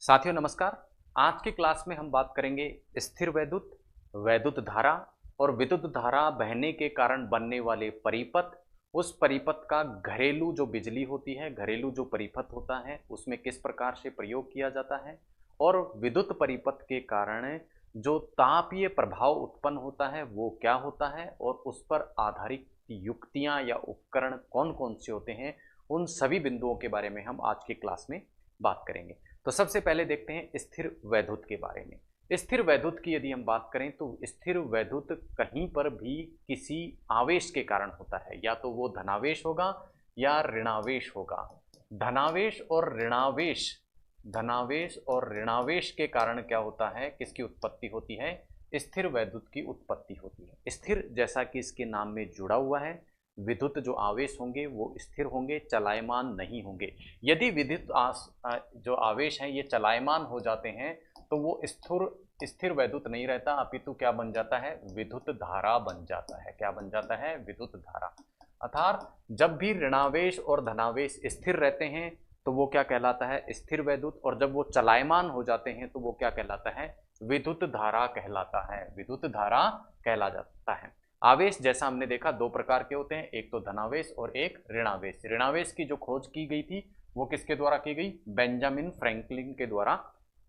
साथियों नमस्कार। आज की क्लास में हम बात करेंगे स्थिर वैद्युत, वैद्युत धारा और विद्युत धारा बहने के कारण बनने वाले परिपथ, उस परिपथ का घरेलू जो बिजली होती है, घरेलू जो परिपथ होता है, उसमें किस प्रकार से प्रयोग किया जाता है और विद्युत परिपथ के कारण जो तापीय प्रभाव उत्पन्न होता है वो क्या होता है और उस पर आधारित युक्तियां या उपकरण कौन-कौन से होते हैं, उन सभी बिंदुओं के बारे में हम आज की क्लास में बात करेंगे। तो सबसे पहले देखते हैं स्थिर वैद्युत के बारे में। स्थिर वैद्युत की यदि हम बात करें तो स्थिर वैद्युत कहीं पर भी किसी आवेश के कारण होता है, या तो वो धनावेश होगा या ऋणावेश होगा। धनावेश और ऋणावेश धनावेश और ऋणावेश के कारण क्या होता है, किसकी उत्पत्ति होती है? स्थिर वैद्युत की उत्पत्ति होती है। स्थिर जैसा कि इसके नाम में जुड़ा हुआ है, विद्युत जो आवेश होंगे वो स्थिर होंगे, चलायमान नहीं होंगे। यदि जो आवेश हैं ये चलायमान हो जाते हैं तो वो स्थिर वैद्युत नहीं रहता, अपितु क्या बन जाता है? विद्युत धारा बन जाता है। क्या बन जाता है? विद्युत धारा। अर्थात जब भी ऋणावेश और धनावेश स्थिर रहते हैं तो वो क्या कहलाता है? स्थिर वैद्युत। और जब वो चलायमान हो जाते हैं तो वो क्या कहलाता है? विद्युत धारा कहलाता है। विद्युत धारा कहला जाता है। आवेश जैसा हमने देखा दो प्रकार के होते हैं, एक तो धनावेश और एक ऋणावेश। ऋणावेश की जो खोज की गई थी वो किसके द्वारा की गई? बेंजामिन फ्रैंकलिन के द्वारा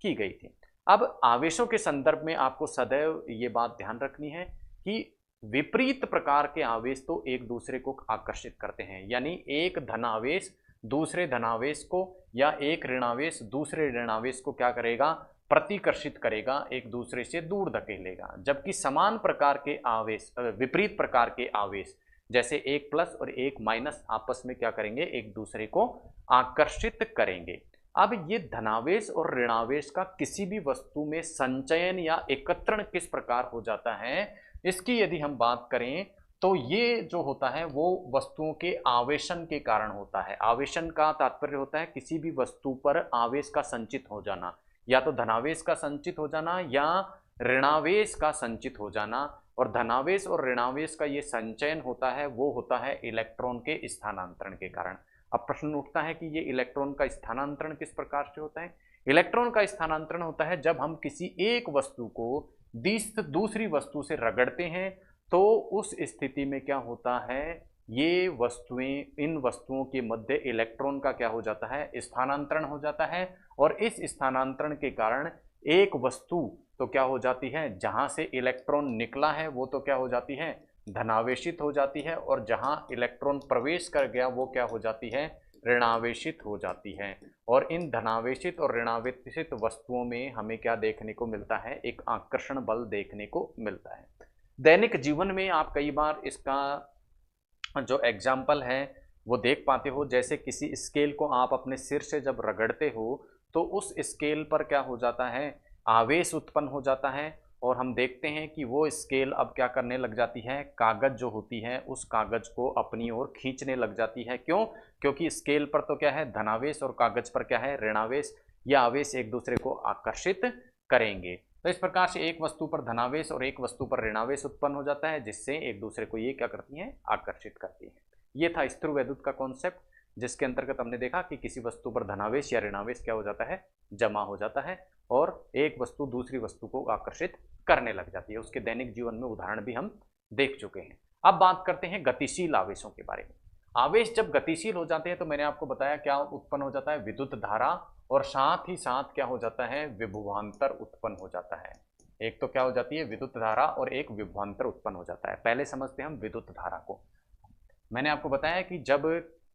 की गई थी। अब आवेशों के संदर्भ में आपको सदैव ये बात ध्यान रखनी है कि विपरीत प्रकार के आवेश तो एक दूसरे को आकर्षित करते हैं, यानी एक धनावेश दूसरे धनावेश को या एक ऋणावेश दूसरे ऋणावेश को क्या करेगा? प्रतिकर्षित करेगा, एक दूसरे से दूर धकेलेगा। जबकि समान प्रकार के आवेश, विपरीत प्रकार के आवेश जैसे एक प्लस और एक माइनस आपस में क्या करेंगे? एक दूसरे को आकर्षित करेंगे। अब ये धनावेश और ऋणावेश का किसी भी वस्तु में संचयन या एकत्रण किस प्रकार हो जाता है, इसकी यदि हम बात करें तो ये जो होता है वो वस्तुओं के आवेशन के कारण होता है। आवेशन का तात्पर्य होता है किसी भी वस्तु पर आवेश का संचित हो जाना, या तो धनावेश का संचित हो जाना या ऋणावेश का संचित हो जाना। और धनावेश और ऋणावेश का ये संचयन होता है वो होता है इलेक्ट्रॉन के स्थानांतरण के कारण। अब प्रश्न उठता है कि ये इलेक्ट्रॉन का स्थानांतरण किस प्रकार से होता है? इलेक्ट्रॉन का स्थानांतरण होता है जब हम किसी एक वस्तु को दूसरी वस्तु से रगड़ते हैं, तो उस स्थिति में क्या होता है? ये वस्तुएं, इन वस्तुओं के मध्य इलेक्ट्रॉन का क्या हो जाता है? स्थानांतरण हो जाता है। और इस स्थानांतरण के कारण एक वस्तु तो क्या हो जाती है? जहां से इलेक्ट्रॉन निकला है वो तो क्या हो जाती है? धनावेशित हो जाती है। और जहां इलेक्ट्रॉन प्रवेश कर गया वो क्या हो जाती है? ऋणावेशित हो जाती है। और इन धनावेशित और ऋणावेशित वस्तुओं में हमें क्या देखने को मिलता है? एक आकर्षण बल देखने को मिलता है। दैनिक जीवन में आप कई बार इसका जो एग्जाम्पल है वो देख पाते हो। जैसे किसी स्केल को आप अपने सिर से जब रगड़ते हो तो उस स्केल पर क्या हो जाता है? आवेश उत्पन्न हो जाता है। और हम देखते हैं कि वो स्केल अब क्या करने लग जाती है? कागज जो होती है उस कागज को अपनी ओर खींचने लग जाती है। क्यों? क्योंकि स्केल पर तो क्या है? धनावेश, और कागज पर क्या है? ऋणावेश। या आवेश एक दूसरे को आकर्षित करेंगे। तो इस प्रकार से एक वस्तु पर धनावेश और एक वस्तु पर ऋणावेश उत्पन्न हो जाता है, जिससे एक दूसरे को ये क्या करती हैं? आकर्षित करती हैं। ये था स्थिर वैद्युत का कॉन्सेप्ट, जिसके अंतर्गत हमने देखा कि किसी वस्तु पर धनावेश या ऋणावेश क्या हो जाता है? जमा हो जाता है और एक वस्तु दूसरी वस्तु को आकर्षित करने लग जाती है। उसके दैनिक जीवन में उदाहरण भी हम देख चुके हैं। अब बात करते हैं गतिशील आवेशों के बारे में। आवेश जब गतिशील हो जाते हैं तो मैंने आपको बताया क्या उत्पन्न हो जाता है? विद्युत धारा। और साथ ही साथ क्या हो जाता है? विभवांतर उत्पन्न हो जाता है। एक तो क्या हो जाती है? विद्युत धारा, और एक विभवांतर उत्पन्न हो जाता है। पहले समझते हैं हम विद्युत धारा को। मैंने आपको बताया कि जब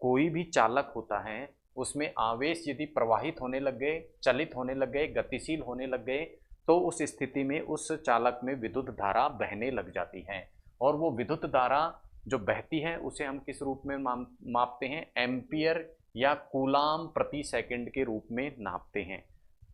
कोई भी चालक होता है उसमें आवेश यदि प्रवाहित होने लग गए, चलित होने लग गए, गतिशील होने लग गए, तो उस स्थिति में उस चालक में विद्युत धारा बहने लग जाती है। और वो विद्युत धारा जो बहती है उसे हम किस रूप में मापते हैं? एम्पियर या कूलाम प्रति सेकंड के रूप में नापते हैं।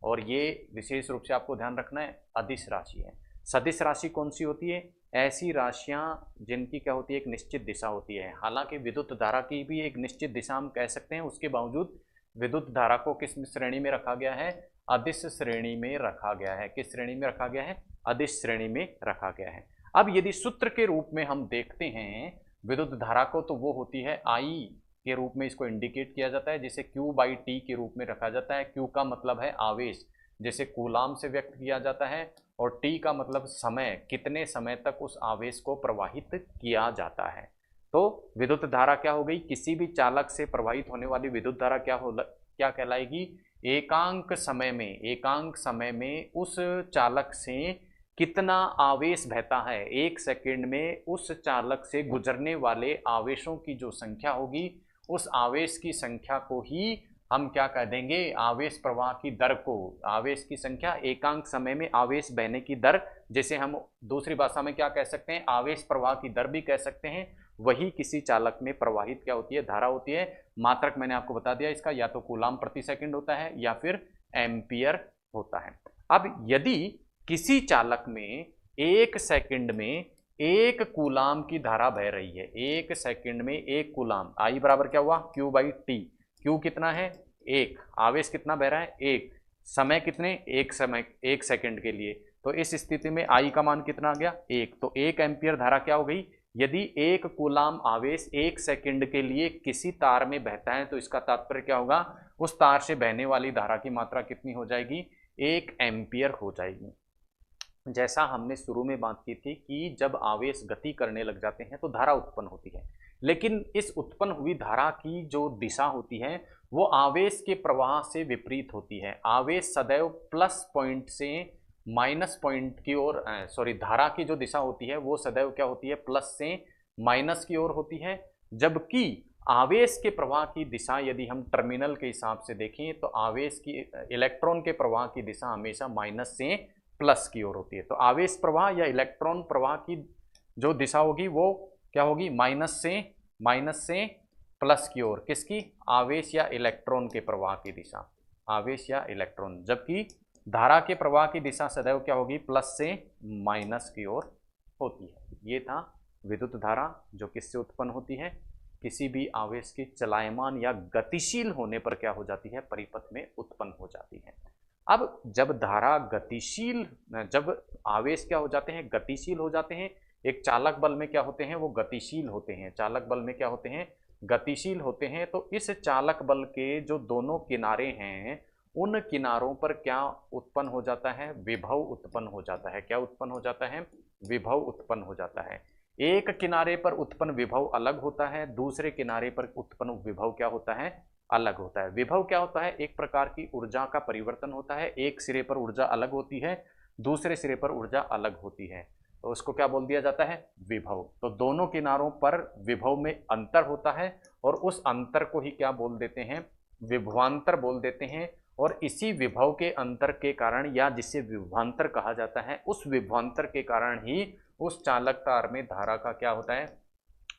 और ये विशेष रूप से आपको ध्यान रखना है, अदिश राशि है। सदिश राशि कौन सी होती है? ऐसी राशियां जिनकी क्या होती है? एक निश्चित दिशा होती है। हालांकि विद्युत धारा की भी एक निश्चित दिशा हम कह सकते हैं, उसके बावजूद विद्युत धारा को किस श्रेणी में रखा गया है? अदिश श्रेणी में रखा गया है। किस श्रेणी में रखा गया है? अदिश श्रेणी में रखा गया है। अब यदि सूत्र के रूप में हम देखते हैं विद्युत धारा को, तो वो होती है आई के रूप में इसको इंडिकेट किया जाता है, जिसे Q/T के रूप में रखा जाता है। Q का मतलब है आवेश, जिसे कूलाम से व्यक्त किया जाता है, और T का मतलब समय, कितने समय तक उस आवेश को प्रवाहित किया जाता है। तो विद्युत धारा क्या हो गई, किसी भी चालक से प्रवाहित होने वाली विद्युत धारा क्या कहलाएगी, एकांक समय में उस चालक से कितना आवेश बहता है, एक सेकंड में उस चालक से गुजरने वाले आवेशों की जो संख्या होगी, उस आवेश की संख्या को ही हम क्या कह देंगे, आवेश प्रवाह की दर को, आवेश की संख्या एकांक समय में आवेश बहने की दर, जिसे हम दूसरी भाषा में क्या कह सकते हैं, आवेश प्रवाह की दर भी कह सकते हैं। वही किसी चालक में प्रवाहित क्या होती है, धारा होती है। मात्रक मैंने आपको बता दिया इसका, या तो कूलाम प्रति सेकंड होता है या फिर एम्पियर होता है। अब यदि किसी चालक में एक सेकंड में एक कूलाम की धारा बह रही है, एक सेकंड में एक कूलाम, आई बराबर क्या हुआ, Q/T। Q कितना है, एक, आवेश कितना बह रहा है, एक, समय कितने, एक सेकंड के लिए, तो इस स्थिति में आई का मान कितना आ गया, एक, तो 1 एम्पियर धारा क्या हो गई। यदि एक कूलाम आवेश एक सेकंड के लिए किसी तार में बहता है, तो इसका तात्पर्य क्या होगा, उस तार से बहने वाली धारा की मात्रा कितनी हो जाएगी, 1 एम्पियर हो जाएगी। जैसा हमने शुरू में बात की थी कि जब आवेश गति करने लग जाते हैं तो धारा उत्पन्न होती है, लेकिन इस उत्पन्न हुई धारा की जो दिशा होती है वो आवेश के प्रवाह से विपरीत होती है। आवेश सदैव प्लस पॉइंट से माइनस पॉइंट की ओर, सॉरी, धारा की जो दिशा होती है वो सदैव क्या होती है, प्लस से माइनस की ओर होती है, जबकि आवेश के प्रवाह की दिशा यदि हम टर्मिनल के हिसाब से देखें तो आवेश की, इलेक्ट्रॉन के प्रवाह की दिशा हमेशा माइनस से प्लस की ओर होती है। तो आवेश प्रवाह या इलेक्ट्रॉन प्रवाह की जो दिशा होगी वो क्या होगी, माइनस से प्लस की ओर, किसकी, आवेश या इलेक्ट्रॉन के प्रवाह की दिशा, आवेश या इलेक्ट्रॉन, जबकि धारा के प्रवाह की दिशा सदैव क्या होगी, प्लस से माइनस की ओर होती है। ये था विद्युत धारा, जो किससे उत्पन्न होती है, किसी भी आवेश के चलायमान या गतिशील होने पर क्या हो जाती है, परिपथ में उत्पन्न हो जाती है। अब जब धारा गतिशील, जब आवेश क्या हो जाते हैं, गतिशील हो जाते हैं, एक चालक बल में क्या होते हैं, वो गतिशील होते हैं, चालक बल में क्या होते हैं, गतिशील होते हैं, तो इस चालक बल के जो दोनों किनारे हैं उन किनारों पर क्या उत्पन्न हो जाता है, विभव उत्पन्न हो जाता है। क्या उत्पन्न हो जाता है, विभव उत्पन्न हो जाता है। एक किनारे पर उत्पन्न विभव अलग होता है, दूसरे किनारे पर उत्पन्न विभव क्या होता है, अलग होता है। विभव क्या होता है, एक प्रकार की ऊर्जा का परिवर्तन होता है, एक सिरे पर ऊर्जा अलग होती है, दूसरे सिरे पर ऊर्जा अलग होती है, तो उसको क्या बोल दिया जाता है, विभव। तो दोनों किनारों पर विभव में अंतर होता है और उस अंतर को ही क्या बोल देते हैं, विभवांतर बोल देते हैं। और इसी विभव के अंतर के कारण, या जिसे विभवांतर कहा जाता है, उस विभवांतर के कारण ही उस चालक तार में धारा का क्या होता है,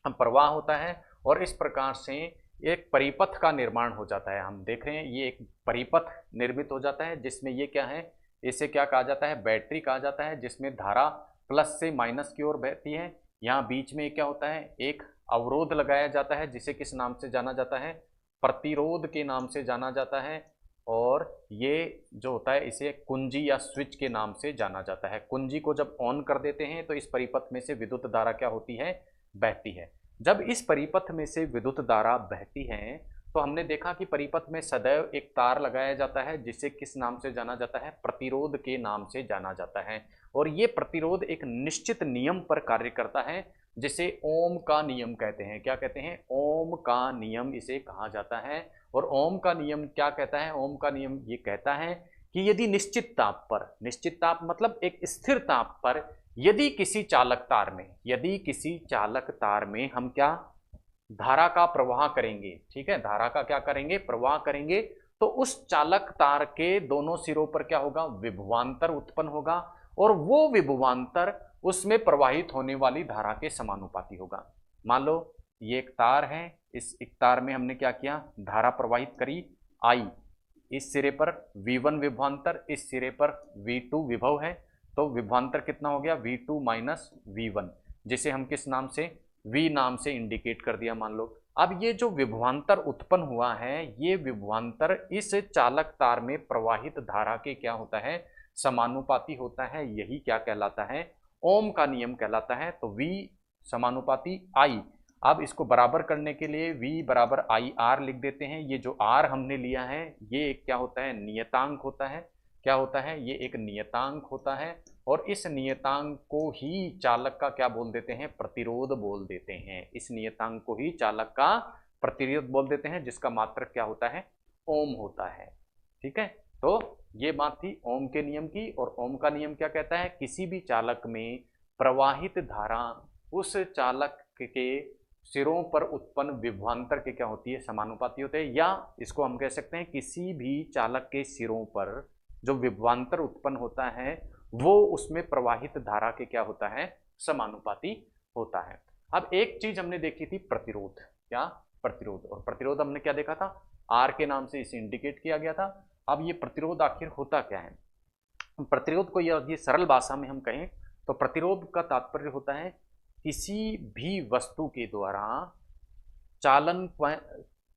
प्रवाह होता है, और इस प्रकार से एक परिपथ का निर्माण हो जाता है। हम देख रहे हैं ये एक परिपथ निर्मित हो जाता है, जिसमें ये क्या है, इसे क्या कहा जाता है, बैटरी कहा जाता है, जिसमें धारा प्लस से माइनस की ओर बहती है। यहाँ बीच में क्या होता है, एक अवरोध लगाया जाता है, जिसे किस नाम से जाना जाता है, प्रतिरोध के नाम से जाना जाता है। और ये जो होता है इसे कुंजी या स्विच के नाम से जाना जाता है। कुंजी को जब ऑन कर देते हैं तो इस परिपथ में से विद्युत धारा क्या होती है, बहती है। जब इस परिपथ में से विद्युत धारा बहती है तो हमने देखा कि परिपथ में सदैव एक तार लगाया जाता है, जिसे किस नाम से जाना जाता है, प्रतिरोध के नाम से जाना जाता है। और ये प्रतिरोध एक निश्चित नियम पर कार्य करता है, जिसे ओम का नियम कहते हैं। क्या कहते हैं, ओम का नियम इसे कहा जाता है। और ओम का नियम क्या कहता है, ओम का नियम ये कहता है कि यदि निश्चित ताप पर, निश्चित ताप मतलब एक स्थिर ताप पर, यदि किसी चालक तार में, यदि किसी चालक तार में हम क्या धारा का प्रवाह करेंगे, ठीक है, धारा का क्या करेंगे, प्रवाह करेंगे, तो उस चालक तार के दोनों सिरों पर क्या होगा, विभवांतर उत्पन्न होगा, और वो विभवांतर उसमें प्रवाहित होने वाली धारा के समानुपाती होगा। मान लो ये एक तार है, इस एक तार में हमने क्या किया, धारा प्रवाहित करी आई, इस सिरे पर V1 विभवांतर, इस सिरे पर V2 विभव है, तो विभवांतर कितना हो गया, V2 माइनस V1, जिसे हम किस नाम से, V नाम से इंडिकेट कर दिया मान लो। अब ये जो विभवांतर उत्पन्न हुआ है, ये विभवांतर इस चालक तार में प्रवाहित धारा के क्या होता है, समानुपाती होता है। यही क्या कहलाता है, ओम का नियम कहलाता है। तो V समानुपाती I। अब इसको बराबर करने के लिए V बराबर आई आर लिख देते हैं। ये जो R हमने लिया है ये क्या होता है, नियतांक होता है। क्या होता है, ये एक नियतांक होता है और इस नियतांक को ही चालक का क्या बोल देते हैं, प्रतिरोध बोल देते हैं। इस नियतांक को ही चालक का प्रतिरोध बोल देते हैं, जिसका मात्रक क्या होता है, ओम होता है। ठीक है, तो ये बात थी ओम के नियम की। और ओम का नियम क्या कहता है, किसी भी चालक में प्रवाहित धारा उस चालक के सिरों पर उत्पन्न विभवांतर के क्या होती है, समानुपाती होते हैं। या इसको हम कह सकते हैं किसी भी चालक के सिरों पर जो विभवांतर उत्पन्न होता है वो उसमें प्रवाहित धारा के क्या होता है, समानुपाती होता है। अब एक चीज हमने देखी थी, प्रतिरोध। क्या, प्रतिरोध। और प्रतिरोध हमने क्या देखा था, आर के नाम से इसे इंडिकेट किया गया था। अब ये प्रतिरोध आखिर होता क्या है, प्रतिरोध को ये सरल भाषा में हम कहें तो प्रतिरोध का तात्पर्य होता है किसी भी वस्तु के द्वारा चालन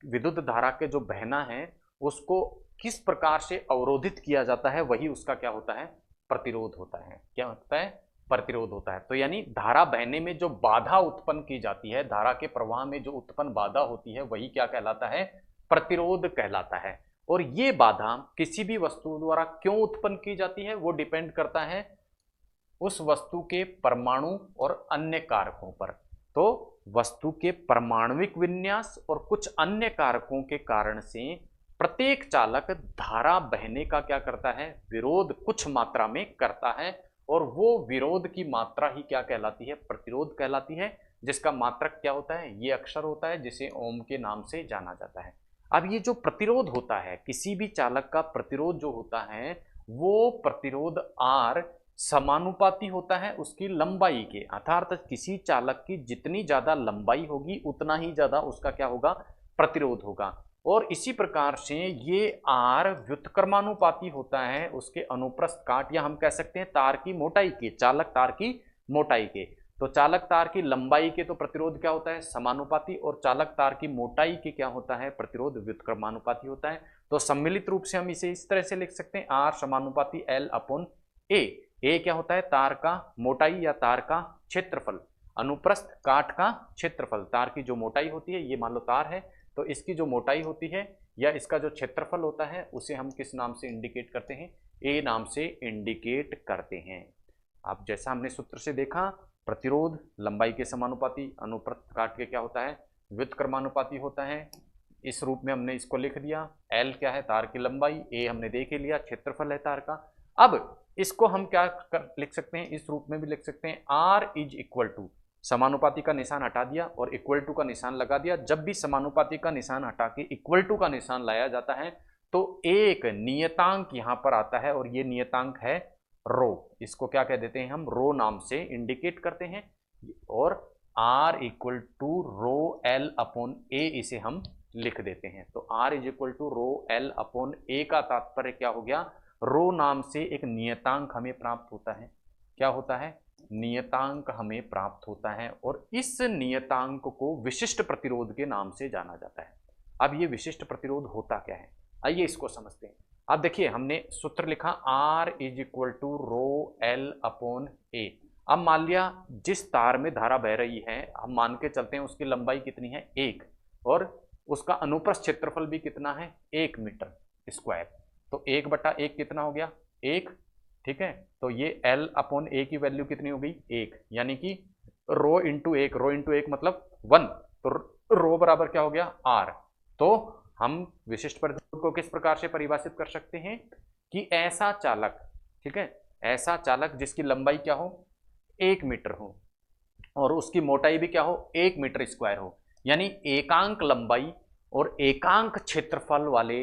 विद्युत धारा के जो बहना है उसको किस प्रकार से अवरोधित किया जाता है, वही उसका क्या होता है, प्रतिरोध होता है। क्या होता है, प्रतिरोध होता है। तो यानी धारा बहने में जो बाधा उत्पन्न की जाती है, धारा के प्रवाह में जो उत्पन्न बाधा होती है वही क्या कहलाता है, प्रतिरोध कहलाता है। और ये बाधा किसी भी वस्तु द्वारा क्यों उत्पन्न की जाती है वो डिपेंड करता है उस वस्तु के परमाणु और अन्य कारकों पर। तो वस्तु के परमाणुविक विन्यास और कुछ अन्य कारकों के कारण से प्रत्येक चालक धारा बहने का क्या करता है, विरोध कुछ मात्रा में करता है। और वो विरोध की मात्रा ही क्या कहलाती है, प्रतिरोध कहलाती है, जिसका मात्रक क्या होता है, ये अक्षर होता है जिसे ओम के नाम से जाना जाता है। अब ये जो प्रतिरोध होता है, किसी भी चालक का प्रतिरोध जो होता है वो प्रतिरोध आर समानुपाती होता है उसकी लंबाई के। अर्थात किसी चालक की जितनी ज्यादा लंबाई होगी उतना ही ज्यादा उसका क्या होगा, प्रतिरोध होगा। और इसी प्रकार से ये आर व्युत्क्रमानुपाती होता है उसके अनुप्रस्थ काट, या हम कह सकते हैं तार की मोटाई के, चालक तार की मोटाई के। तो चालक तार की लंबाई के तो प्रतिरोध क्या होता है, समानुपाती, और चालक तार की मोटाई के क्या होता है, प्रतिरोध व्युत्क्रमानुपाती होता है। तो सम्मिलित रूप से हम इसे इस तरह से लिख सकते हैं, आर समानुपाती एल अपॉन ए। ए क्या होता है, तार का मोटाई या तार का क्षेत्रफल, अनुप्रस्थ काट का क्षेत्रफल। तार की जो मोटाई होती है, ये मान लो तार है तो इसकी जो मोटाई होती है या इसका जो क्षेत्रफल होता है उसे हम किस नाम से इंडिकेट करते हैं, ए नाम से इंडिकेट करते हैं। अब जैसा हमने सूत्र से देखा, प्रतिरोध लंबाई के समानुपाती, अनुप्रस्थ काट के क्या होता है, व्युत्क्रमानुपाती होता है। इस रूप में हमने इसको लिख दिया। एल क्या है, तार की लंबाई, ए हमने देख ही लिया, क्षेत्रफल है तार का। अब इसको हम क्या लिख सकते हैं, इस रूप में भी लिख सकते हैं, आर इज इक्वल टू, समानुपाती का निशान हटा दिया और इक्वल टू का निशान लगा दिया। जब भी समानुपाती का निशान हटा के इक्वल टू का निशान लाया जाता है तो एक नियतांक यहां पर आता है और ये नियतांक है रो। इसको क्या कह देते हैं, हम रो नाम से इंडिकेट करते हैं। और R equal to rho L upon A इसे हम लिख देते हैं। तो R is equal to rho L upon A का तात्पर्य क्या हो गया, रो नाम से एक नियतांक हमें प्राप्त होता है। क्या होता है, नियतांक हमें प्राप्त होता है और इस नियतांक को विशिष्ट प्रतिरोध के नाम से जाना जाता है। अब ये विशिष्ट प्रतिरोध होता क्या है, आइए इसको समझते हैं। अब देखिए हमने सूत्र लिखा R is equal to rho L upon A. अब मान लिया जिस तार में धारा बह रही है, हम मान के चलते हैं उसकी लंबाई कितनी है, 1, और उसका अनुप्रस्थ क्षेत्रफल भी कितना है, 1 मीटर स्क्वायर। तो 1/1 कितना हो गया, 1। ठीक है, तो ये L अपॉन ए की वैल्यू कितनी हो गई, 1, यानी कि रो इंटू 1, रो इंटू 1 मतलब 1। तो रो बराबर क्या हो गया, R। तो हम विशिष्ट प्रतिरोध को किस प्रकार से परिभाषित कर सकते हैं कि ऐसा चालक, ठीक है, ऐसा चालक जिसकी लंबाई क्या हो, 1 मीटर हो और उसकी मोटाई भी क्या हो, 1 मीटर स्क्वायर हो, यानी एकांक लंबाई और एकांक क्षेत्रफल वाले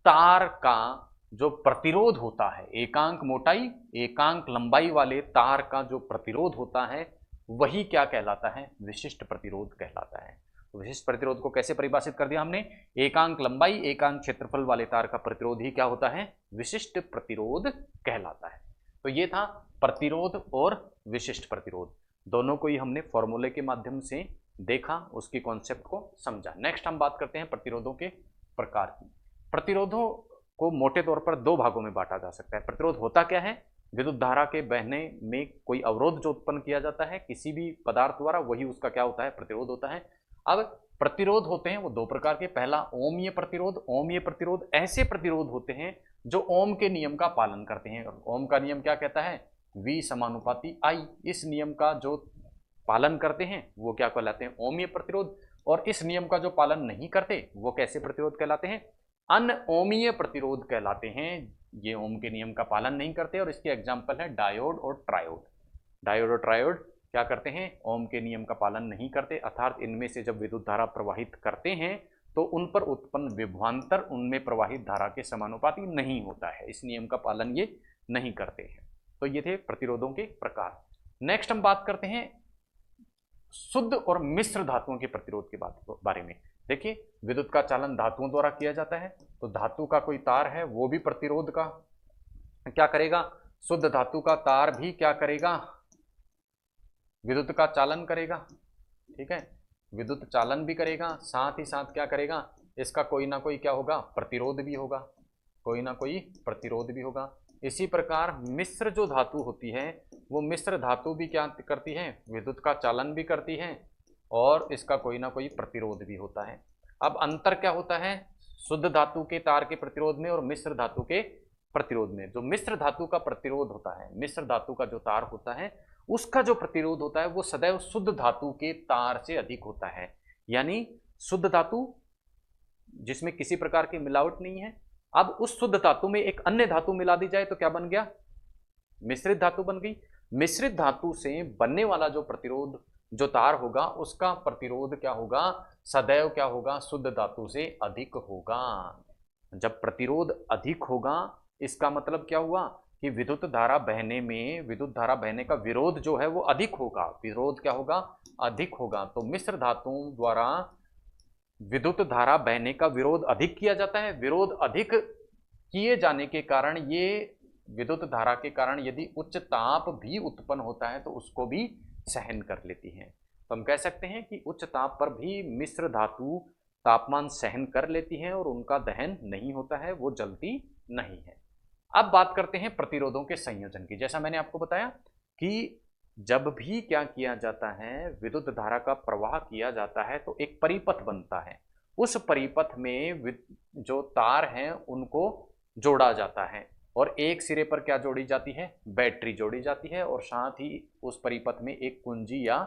तार का जो प्रतिरोध होता है, एकांक मोटाई एकांक लंबाई वाले तार का जो प्रतिरोध होता है वही क्या कहलाता है, विशिष्ट प्रतिरोध कहलाता है। तो विशिष्ट प्रतिरोध को कैसे परिभाषित कर दिया हमने, एकांक लंबाई एकांक क्षेत्रफल वाले तार का प्रतिरोध ही क्या होता है, विशिष्ट प्रतिरोध कहलाता है। तो ये था प्रतिरोध और विशिष्ट प्रतिरोध, दोनों को ही हमने फॉर्मूले के माध्यम से देखा, उसकी कॉन्सेप्ट को समझा। नेक्स्ट हम बात करते हैं प्रतिरोधों के प्रकार की। प्रतिरोधों को मोटे तौर पर 2 भागों में बांटा जा सकता है। प्रतिरोध होता क्या है विद्युत धारा के बहने में कोई अवरोध जो उत्पन्न किया जाता है किसी भी पदार्थ द्वारा, वही उसका क्या होता है, प्रतिरोध होता है। अब प्रतिरोध होते हैं वो दो प्रकार के, पहला ओमीय प्रतिरोध। ओमीय प्रतिरोध ऐसे प्रतिरोध होते हैं जो ओम के नियम का पालन करते हैं। ओम का नियम क्या कहता है, V समानुपाती I। इस नियम का जो पालन करते हैं वो क्या कहलाते हैं, ओमीय प्रतिरोध। और इस नियम का जो पालन नहीं करते वो कैसे प्रतिरोध कहलाते हैं, अनओमीय प्रतिरोध कहलाते हैं। ये ओम के नियम का पालन नहीं करते, और इसके एग्जाम्पल है डायोड और ट्रायोड। डायोड और ट्रायोड क्या करते हैं, ओम के नियम का पालन नहीं करते, अर्थात इनमें से जब विद्युत धारा प्रवाहित करते हैं तो उन पर उत्पन्न विभवांतर उनमें प्रवाहित धारा के समानुपाती नहीं होता है। इस नियम का पालन ये नहीं करते हैं। तो ये थे प्रतिरोधों के प्रकार। नेक्स्ट हम बात करते हैं शुद्ध और मिश्र धातुओं के प्रतिरोध के बारे में। देखिए, विद्युत का चालन धातुओं द्वारा किया जाता है, तो धातु का कोई तार है वो भी प्रतिरोध का क्या करेगा, शुद्ध धातु का तार भी क्या करेगा, विद्युत का चालन करेगा। ठीक है, विद्युत चालन भी करेगा, साथ ही साथ क्या करेगा, इसका कोई ना कोई क्या होगा, प्रतिरोध भी होगा, कोई ना कोई प्रतिरोध भी होगा। इसी प्रकार मिश्र जो धातु होती है वो मिश्र धातु भी क्या करती है, विद्युत का चालन भी करती है और इसका कोई ना कोई प्रतिरोध भी होता है। अब अंतर क्या होता है शुद्ध धातु के तार के प्रतिरोध में और मिश्र धातु के प्रतिरोध में। जो मिश्र धातु का प्रतिरोध होता है, मिश्र धातु का जो तार होता है उसका जो प्रतिरोध होता है वो सदैव शुद्ध धातु के तार से अधिक होता है। यानी शुद्ध धातु जिसमें किसी प्रकार की मिलावट नहीं है, अब उस शुद्ध धातु में एक अन्य धातु मिला दी जाए तो क्या बन गया, मिश्रित धातु बन गई। मिश्रित धातु से बनने वाला जो प्रतिरोध जो तार होगा उसका प्रतिरोध क्या होगा, सदैव क्या होगा, शुद्ध धातु से अधिक होगा। जब प्रतिरोध अधिक होगा इसका मतलब क्या हुआ कि विद्युत धारा बहने में, विद्युत धारा बहने का विरोध जो है वो अधिक होगा, विरोध क्या होगा, अधिक होगा। तो मिश्र धातुओं द्वारा विद्युत धारा बहने का विरोध अधिक किया जाता है। विरोध अधिक किए जाने के कारण ये विद्युत धारा के कारण यदि उच्च ताप भी उत्पन्न होता है तो उसको भी सहन कर लेती हैं। तो हम कह सकते हैं कि उच्च ताप पर भी मिश्र धातु तापमान सहन कर लेती हैं और उनका दहन नहीं होता है, वो जलती नहीं है। अब बात करते हैं प्रतिरोधों के संयोजन की। जैसा मैंने आपको बताया कि जब भी क्या किया जाता है, विद्युत धारा का प्रवाह किया जाता है तो एक परिपथ बनता है। उस परिपथ में जो तार हैं उनको जोड़ा जाता है और एक सिरे पर क्या जोड़ी जाती है, बैटरी जोड़ी जाती है और साथ ही उस परिपथ में एक कुंजी या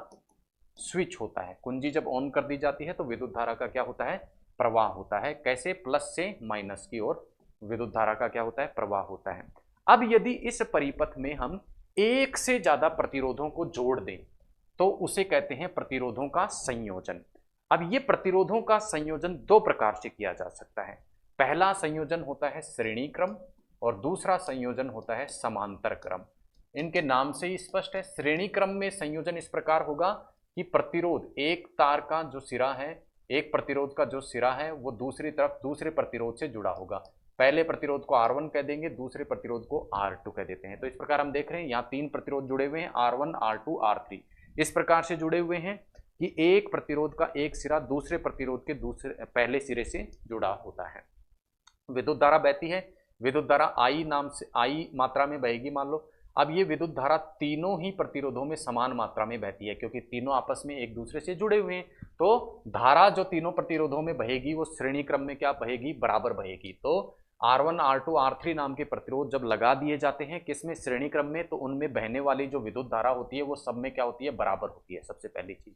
स्विच होता है। कुंजी जब ऑन कर दी जाती है तो विद्युत धारा का क्या होता है, प्रवाह होता है। कैसे, प्लस से माइनस की ओर विद्युत धारा का क्या होता है, प्रवाह होता है। अब यदि इस परिपथ में हम एक से ज्यादा प्रतिरोधों को जोड़ दें तो उसे कहते हैं प्रतिरोधों का संयोजन। अब ये प्रतिरोधों का संयोजन दो प्रकार से किया जा सकता है। पहला संयोजन होता है श्रेणी क्रम और दूसरा संयोजन होता है समांतर क्रम। इनके नाम से ही स्पष्ट है। श्रेणी क्रम में संयोजन इस प्रकार होगा कि प्रतिरोध, एक तार का जो सिरा है, एक प्रतिरोध का जो सिरा है वो दूसरी तरफ दूसरे प्रतिरोध से जुड़ा होगा। पहले प्रतिरोध को R1 कह देंगे, दूसरे प्रतिरोध को R2 कह देते हैं। तो इस प्रकार हम देख रहे हैं यहाँ तीन प्रतिरोध जुड़े हुए हैं, R1, R2, R3 इस प्रकार से जुड़े हुए हैं कि एक प्रतिरोध का एक सिरा दूसरे प्रतिरोध के दूसरे पहले सिरे से जुड़ा होता है। विद्युत धारा बहती है, विद्युत धारा I नाम से I मात्रा में बहेगी मान लो। अब ये विद्युत धारा तीनों ही प्रतिरोधों में समान मात्रा में बहती है क्योंकि तीनों आपस में एक दूसरे से जुड़े हुए हैं। तो धारा जो तीनों प्रतिरोधों में बहेगी वो श्रेणी क्रम में क्या बहेगी, बराबर बहेगी। तो R1, R2, R3 नाम के प्रतिरोध जब लगा दिए जाते हैं किसमें, श्रेणी क्रम में, तो उनमें बहने वाली जो विद्युत धारा होती है वो सब में क्या होती है, बराबर होती है, सबसे पहली चीज।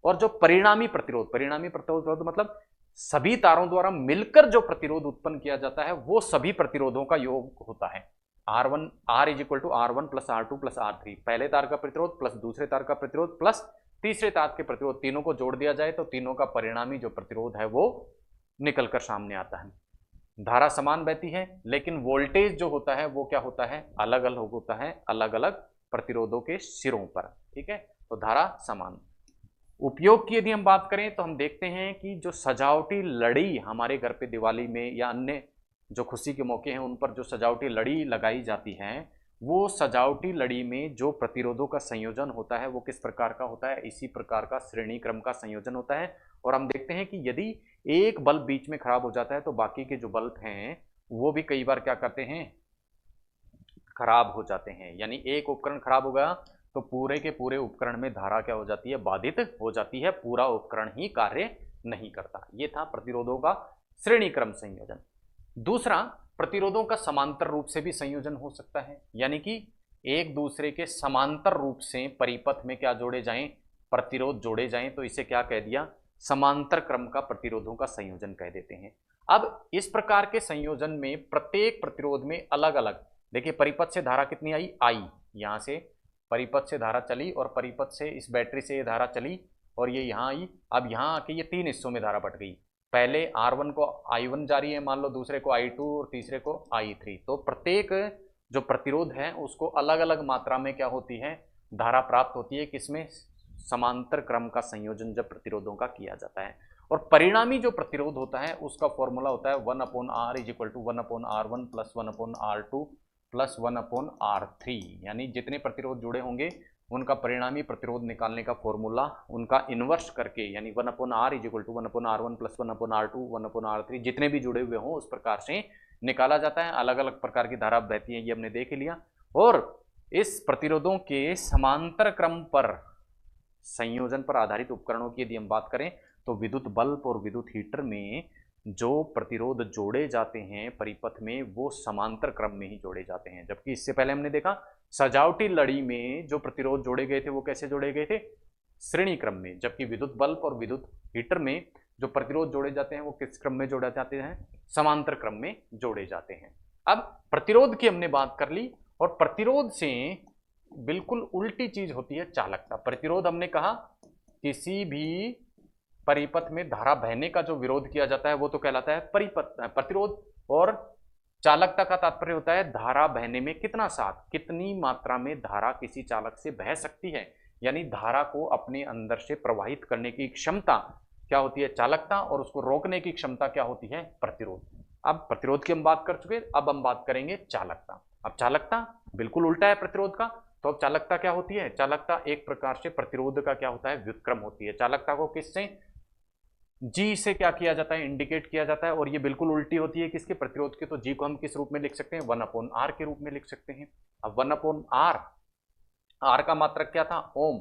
और जो परिणामी प्रतिरोध मतलब सभी तारों द्वारा मिलकर जो प्रतिरोध उत्पन्न किया जाता है वो सभी प्रतिरोधों का योग होता है। R is equal to R1 plus R2 plus R3, पहले तार का प्रतिरोध प्लस दूसरे तार का प्रतिरोध प्लस तीसरे तार के प्रतिरोध, तीनों को जोड़ दिया जाए तो तीनों का परिणामी जो प्रतिरोध है वो निकल कर सामने आता है। धारा समान बहती है लेकिन वोल्टेज जो होता है वो क्या होता है, अलग अलग होता है, अलग अलग प्रतिरोधों के सिरों पर। ठीक है, तो धारा समान। उपयोग की यदि हम बात करें तो हम देखते हैं कि जो सजावटी लड़ी हमारे घर पे दिवाली में या अन्य जो खुशी के मौके हैं उन पर जो सजावटी लड़ी लगाई जाती है, वो सजावटी लड़ी में जो प्रतिरोधों का संयोजन होता है वो किस प्रकार का होता है, इसी प्रकार का श्रेणी क्रम का संयोजन होता है। और हम देखते हैं कि यदि एक बल्ब बीच में खराब हो जाता है तो बाकी के जो बल्ब हैं वो भी कई बार क्या करते हैं, खराब हो जाते हैं। यानी एक उपकरण खराब हो गया तो पूरे के पूरे उपकरण में धारा क्या हो जाती है, बाधित हो जाती है, पूरा उपकरण ही कार्य नहीं करता। ये था प्रतिरोधों का श्रेणी क्रम संयोजन। दूसरा, प्रतिरोधों का समांतर रूप से भी संयोजन हो सकता है, यानी कि एक दूसरे के समांतर रूप से परिपथ में क्या जोड़े जाएं, प्रतिरोध जोड़े जाएं, तो इसे क्या कह दिया, समांतर क्रम का प्रतिरोधों का संयोजन कह देते हैं। अब इस प्रकार के संयोजन में प्रत्येक प्रतिरोध में अलग अलग, देखिए परिपथ से धारा कितनी आई, यहां से परिपथ से धारा चली और परिपथ से इस बैटरी से ये धारा चली और ये यहाँ आई। अब यहाँ आके ये तीन हिस्सों में धारा बट गई, पहले R1 को I1 जा रही है मान लो, दूसरे को I2 और तीसरे को I3। तो प्रत्येक जो प्रतिरोध है उसको अलग अलग मात्रा में क्या होती है, धारा प्राप्त होती है, किसमें, समांतर क्रम का संयोजन जब प्रतिरोधों का किया जाता है। और परिणामी जो प्रतिरोध होता है उसका फॉर्मूला होता है 1/R is equal to 1/R1 plus 1/R2 plus 1/R3। यानी जितने प्रतिरोध जुड़े होंगे उनका परिणामी प्रतिरोध निकालने का फॉर्मूला उनका इनवर्स करके, यानी 1/R is equal to 1/R1 plus 1/R2 1/R3 जितने भी जुड़े हुए हों उस प्रकार से निकाला जाता है। अलग अलग प्रकार की धारा बहती है, ये हमने देख लिया। और इस प्रतिरोधों के समांतर क्रम पर संयोजन पर आधारित उपकरणों की यदि हम बात करें तो विद्युत बल्ब और विद्युत हीटर में जो प्रतिरोध जोड़े जाते हैं परिपथ में वो समांतर क्रम में ही जोड़े जाते हैं। जबकि इससे पहले हमने देखा सजावटी लड़ी में जो प्रतिरोध जोड़े गए थे वो कैसे जोड़े गए थे, श्रेणी क्रम में। जबकि विद्युत बल्ब और विद्युत हीटर में जो प्रतिरोध जोड़े जाते हैं वो किस क्रम में जोड़े जाते हैं, समांतर क्रम में जोड़े जाते हैं। अब प्रतिरोध की हमने बात कर ली और प्रतिरोध से बिल्कुल उल्टी चीज होती है चालकता। प्रतिरोध हमने कहा किसी भी परिपथ में धारा बहने का जो विरोध किया जाता है वो तो कहलाता है प्रतिरोध। और चालकता का तात्पर्य होता है धारा बहने में कितना साथ, कितनी मात्रा में धारा किसी चालक से बह सकती है, यानी धारा को अपने अंदर से प्रवाहित करने की क्षमता क्या होती है, चालकता, और उसको रोकने की क्षमता क्या होती है, प्रतिरोध। अब प्रतिरोध की हम बात कर चुके, अब हम बात करेंगे चालकता। अब चालकता बिल्कुल उल्टा है प्रतिरोध का। तो अब चालकता क्या होती है, चालकता एक प्रकार से प्रतिरोध का क्या होता है, व्युत्क्रम होती है। चालकता को किससे, जी से क्या किया जाता है, इंडिकेट किया जाता है। और ये बिल्कुल उल्टी होती है किसके, प्रतिरोध के। तो जी को हम किस रूप में लिख सकते हैं, 1/R के रूप में लिख सकते हैं। अब 1/R, R का मात्रक क्या था, ओम,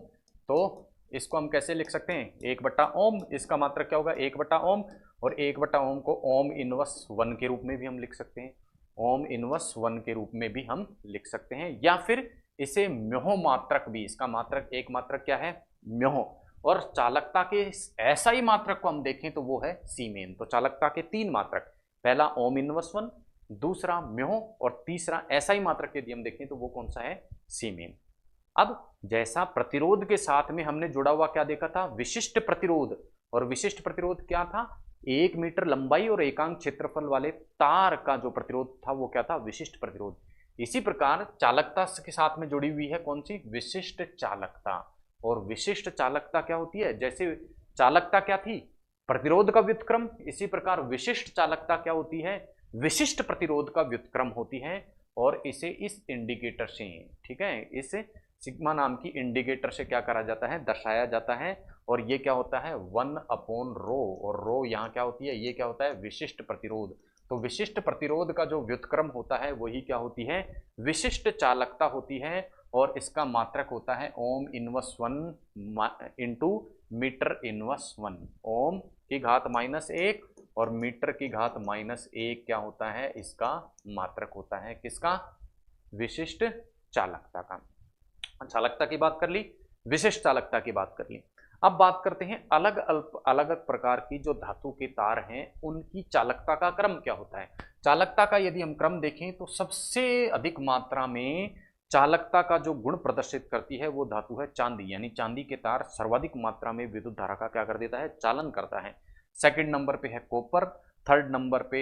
तो इसको हम कैसे लिख सकते हैं, 1/ओम। इसका मात्रक क्या होगा, 1/ओम। और 1/ओम को ओम इनवर्स 1 के रूप में भी हम लिख सकते हैं, ओम इनवर्स 1 के रूप में भी हम लिख सकते हैं। या फिर इसे म्योह मात्रक भी, इसका मात्रक एक मात्रक क्या है, म्योह। और चालकता के ऐसा ही मात्रक को हम देखें तो वो है सीमेन। तो चालकता के तीन मात्रक, पहला ओम इनवर्स 1, दूसरा म्योह, और तीसरा ऐसा ही मात्रक यदि हम देखें तो वो कौन सा है, सीमेन। अब जैसा प्रतिरोध के साथ में हमने जुड़ा हुआ क्या देखा था, विशिष्ट प्रतिरोध। और विशिष्ट प्रतिरोध क्या था, 1 मीटर लंबाई और एकांक क्षेत्रफल वाले तार का जो प्रतिरोध था वो क्या था, विशिष्ट प्रतिरोध। इसी प्रकार चालकता के साथ में जुड़ी हुई है कौन सी, विशिष्ट चालकता। और विशिष्ट चालकता क्या होती है, जैसे चालकता क्या थी, प्रतिरोध का व्युत्क्रम, इसी प्रकार विशिष्ट चालकता क्या होती है, विशिष्ट प्रतिरोध का व्युत्क्रम होती है। और इसे इस इंडिकेटर से, ठीक है, इस सिग्मा नाम की इंडिकेटर से क्या करा जाता है, दर्शाया जाता है। और ये क्या होता है, 1/रो। और रो यहाँ क्या होती है, ये क्या होता है, विशिष्ट प्रतिरोध। तो विशिष्ट प्रतिरोध का जो व्युत्क्रम होता है वही क्या होती है, विशिष्ट चालकता होती है। और इसका मात्रक होता है ohm inverse 1 into metre inverse 1। Ohm की घात -1 और मीटर की घात -1 क्या होता है, इसका मात्रक होता है, किसका, विशिष्ट चालकता का। चालकता की बात कर ली, विशिष्ट चालकता की बात कर ली। अब बात करते हैं अलग अलग प्रकार की जो धातु के तार हैं उनकी चालकता का क्रम क्या होता है। चालकता का यदि हम क्रम देखें तो सबसे अधिक मात्रा में चालकता का जो गुण प्रदर्शित करती है वो धातु है चांदी। यानी चांदी के तार सर्वाधिक मात्रा में विद्युत धारा का क्या कर देता है, चालन करता है। सेकंड नंबर पे है कॉपर, थर्ड नंबर पे